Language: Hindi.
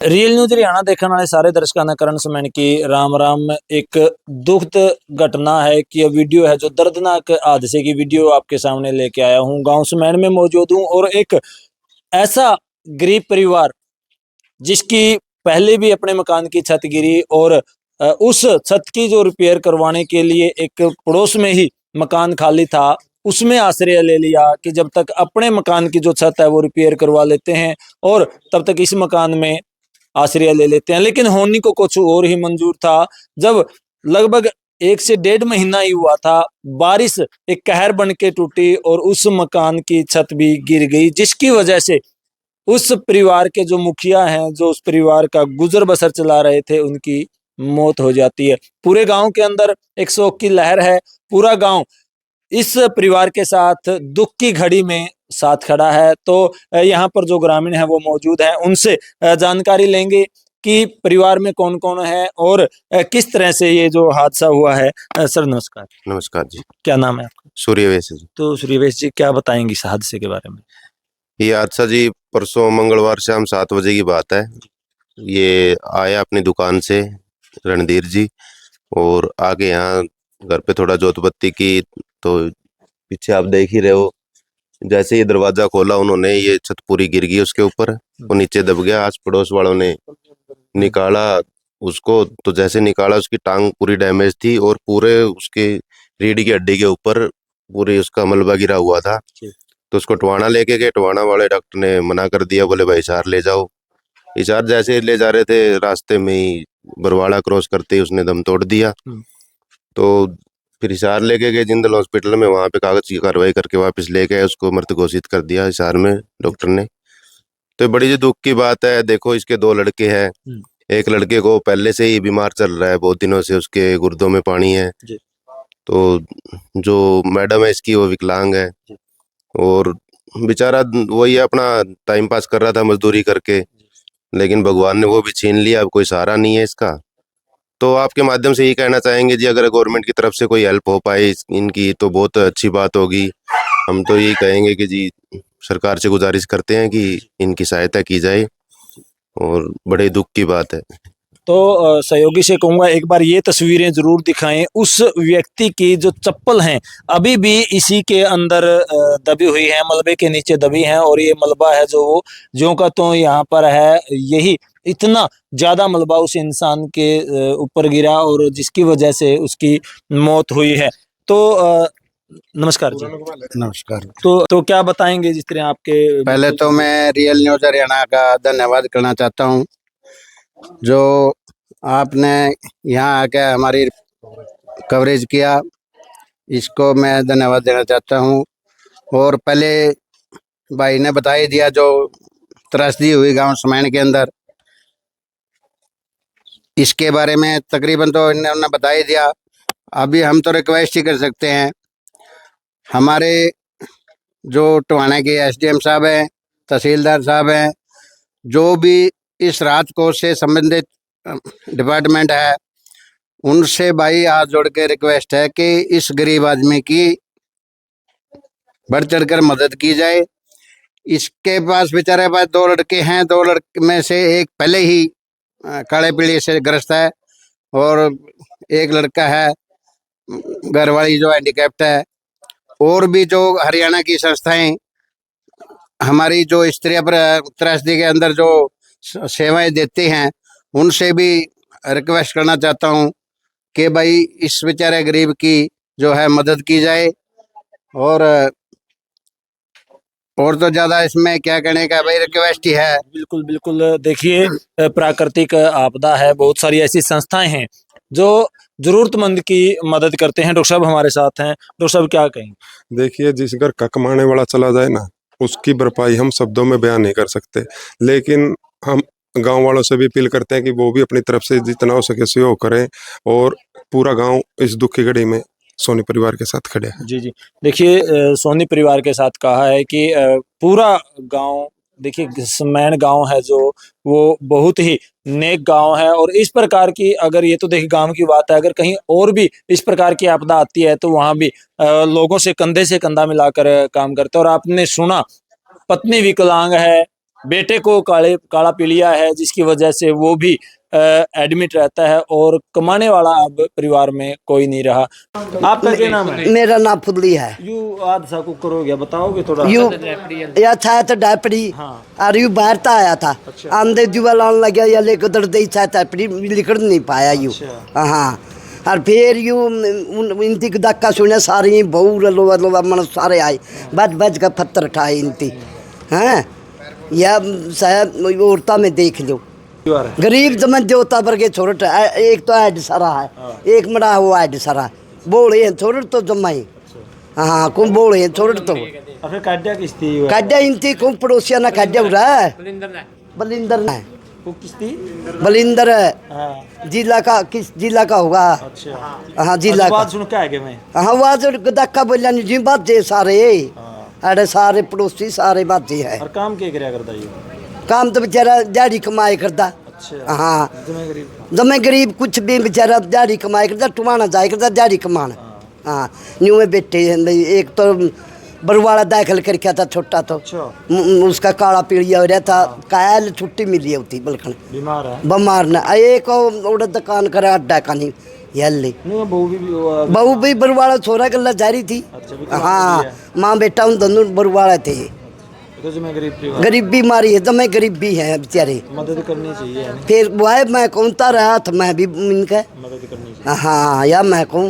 ਰੀਅਲ ਨਿਊਜ਼ ਹਰਿਆਣਾ ਦੇਖਣ ਵਾਲੇ ਸਾਰੇ ਦਰਸ਼ਕਾਂ ਦਾ ਕਰਨ ਸਮੈਣ की राम राम। एक दुखद घटना है कि यह वीडियो है जो दर्दनाक हादसे की वीडियो आपके सामने लेके आया हूँ। गांव समैन में मौजूद हूँ और एक ऐसा गरीब परिवार जिसकी पहले भी अपने मकान की छत गिरी और उस छत की जो रिपेयर करवाने के लिए एक पड़ोस में ही मकान खाली था, उसमें आश्रय ले लिया कि जब तक अपने मकान की जो छत है वो रिपेयर करवा लेते हैं और तब तक इस मकान में आश्रय ले लेते हैं। लेकिन होनी को कुछ और ही मंजूर था। जब लगभग 1 से 1.5 महीना ही हुआ था, बारिश एक कहर बन के टूटी और उस मकान की छत भी गिर गई, जिसकी वजह से उस परिवार के जो मुखिया हैं, जो उस परिवार का गुजर बसर चला रहे थे, उनकी मौत हो जाती है। पूरे गांव के अंदर एक शोक की लहर है। पूरा गांव इस परिवार के साथ दुख की घड़ी में साथ खड़ा है। तो यहाँ पर जो ग्रामीण है वो मौजूद है, उनसे जानकारी लेंगे कि परिवार में कौन कौन है और किस तरह से ये जो हादसा हुआ है। सर नमस्कार। नमस्कार जी। क्या नाम है आपका? सूर्यवेश जी। तो सूर्यवेश जी, क्या बताएंगे इस हादसे के बारे में? ये हादसा जी परसों मंगलवार शाम 7 बजे की बात है। ये आया अपनी दुकान से रणधीर जी और आगे यहाँ घर पे थोड़ा जोत बत्ती की, तो पीछे आप देख ही रहे हो, जैसे ये दरवाजा खोला उन्होंने, ये छत पूरी गिर गई उसके ऊपर, वो नीचे दब गया। आस पड़ोस वालों ने निकाला उसको, तो जैसे निकाला उसकी टांग पूरी डैमेज थी और पूरे उसके रीढ़ की हड्डी के ऊपर पूरी उसका मलबा गिरा हुआ था। तो उसको टवाना लेके गए, टवाना वाले डॉक्टर ने मना कर दिया, बोले भाई हिसार ले जाओ। हिसार जैसे ही ले जा रहे थे, रास्ते में ही बरवाड़ा क्रॉस करते ही उसने दम तोड़ दिया। तो फिर हिसार लेके गए जिंदल हॉस्पिटल में, वहाँ पे कागज की कार्रवाई करके वापस ले गए, उसको मृत घोषित कर दिया हिसार में डॉक्टर ने। तो बड़ी जो दुख की बात है, देखो इसके 2 लड़के हैं। एक लड़के को पहले से ही बीमार चल रहा है, बहुत दिनों से उसके गुर्दों में पानी है। तो जो मैडम है इसकी, वो विकलांग है और बेचारा वही अपना टाइम पास कर रहा था मजदूरी करके, लेकिन भगवान ने वो भी छीन लिया। अब कोई सहारा नहीं है इसका। तो आपके माध्यम से यही कहना चाहेंगे जी, अगर गवर्नमेंट की तरफ से कोई हेल्प हो पाए इनकी तो बहुत अच्छी बात होगी। हम तो यही कहेंगे कि जी सरकार से गुजारिश करते हैं कि इनकी सहायता की जाए, और बड़े दुख की बात है। तो सहयोगी से कहूंगा एक बार ये तस्वीरें जरूर दिखाएं उस व्यक्ति की जो चप्पल हैं अभी भी इसी के अंदर दबी हुई है, मलबे के नीचे दबी हैं और ये मलबा है जो वो ज्यों का त्यों यहाँ पर है। यही इतना ज्यादा मलबा उस इंसान के ऊपर गिरा और जिसकी वजह से उसकी मौत हुई है। तो नमस्कार जी। नमस्कार। तो क्या बताएंगे जिस तरह आपके? पहले तो मैं रियल न्यूज हरियाणा का धन्यवाद करना चाहता हूं, जो आपने यहाँ आके हमारी कवरेज किया, इसको मैं धन्यवाद देना चाहता हूं। और पहले भाई ने बता ही दिया जो त्रासदी हुई गांव समैन के अंदर, इसके बारे में तकरीबन तो इन्होंने बता ही दिया। अभी हम तो रिक्वेस्ट ही कर सकते हैं, हमारे जो टवाने के एसडीएम साहब हैं, तहसीलदार साहब हैं, जो भी इस राहत कोष से संबंधित डिपार्टमेंट है, उनसे भाई हाथ जोड़ के रिक्वेस्ट है कि इस गरीब आदमी की बढ़ चढ़कर मदद की जाए। इसके पास बेचारे पास 2 लड़के हैं, 2 लड़के में से एक पहले ही काले पीले से ग्रस्त है और एक लड़का है घरवाली जो हैंडीकैप्ट है। और भी जो हरियाणा की संस्थाएं हमारी जो स्त्री पर त्रासदी के अंदर जो सेवाएं देती हैं, उनसे भी रिक्वेस्ट करना चाहता हूं कि भाई इस बेचारे गरीब की जो है मदद की जाए। और तो ज्यादा इसमें क्या कहने का, भाई रिक्वेस्ट ही है। बिल्कुल बिल्कुल। देखिए प्राकृतिक आपदा है, बहुत सारी ऐसी संस्थाएं हैं जो जरूरतमंद की मदद करते हैं। डॉक्टर साहब हमारे साथ हैं। डॉक्टर साहब क्या कहेंगे? देखिए, जिस घर का कमाने वाला चला जाए ना, उसकी भरपाई हम शब्दों में बयान नहीं कर सकते, लेकिन हम गांव वालों से भी अपील करते हैं कि वो भी अपनी तरफ से जितना हो सके सहयोग करें, और पूरा गांव इस दुख की घड़ी में सोनी परिवार के साथ खड़े हैं। जी जी। देखिए सोनी परिवार के साथ कहा है कि पूरा गांव, देखिए समैन गांव है जो वो बहुत ही नेक गांव है और इस प्रकार की, अगर ये तो देखिए गांव की बात है, अगर कहीं और भी इस प्रकार की आपदा आती है तो वहां भी लोगों से कंधे से कंधा मिलाकर काम करते हैं। और आपने सुना पत्नी विकलांग है, बेटे को काला पीलिया है, जिसकी वजह से वो भी एडमिट रहता है और कमाने वाला अब परिवार में कोई नहीं रहा। आपका क्या नाम है? मेरा नाम फुदली है। यू हादसा को करो गया, बताओगे थोड़ा? यू या था तो डायपड़ी और यू बाहर था आया था, आंधे जुआ लाने लगा या लेकर उधर दे डायपड़ी निकल नहीं पाया यू। हाँ, और फिर यू इनती धक्का सुने सारी बहू लोवा लोवा मन सारे आए, बज बज का पत्थर खाए इनती। हाँ, या शायद औरता में देख लो, गरीब जमन देवता वर्गे छोरट, एक तो ऐड सारा है, एक मरा वो ऐड सारा बोले हैं छोरट तो जमाई। हाँ, कुम बोले हैं छोरट तो फिर काड्या किस्ती काड्या इनती कुम पड़ोसिया ना काड्या उड़ा है बलिंदर ना वो किस्ती बलिंदर हाँ। जिला का, किस जिला का होगा? अच्छा हाँ, जिला का। बात सुन के आगे मैं हाँ, वहाँ जो धक्का बोलिया नहीं जी बात जे सारे अरे सारे पड़ोसी सारे बात जे है। और काम क्या करया करता ये? काम तो बेचारा दिहाड़ी कमाई करता। अच्छा हाँ, जमे गरीब कुछ भी बेचारा दिहाड़ी कमाई करता, टुमाना जाए करता दिहाड़ी कमान। हाँ, न्यू में बेटे एक तो बरवाड़ा दाखिल करके था छोटा, तो उसका काला पीलिया हो रहा था, कायल छुट्टी मिली होती बल्कि बीमार है, बीमार न एक और दुकान करा अड्डा का नहीं यल्ली बहू भी बरवाड़ा छोरा गल्ला जारी थी। हाँ, माँ बेटा उन दोनों बरवाड़ा थे। गरीबी मारी है तो मैं गरीबी है बेचारे, मदद करनी चाहिए। फिर वह मैं कौन ता रहा था, मैं भी इनका मदद करनी चाहिए। हाँ, या मैं कहूँ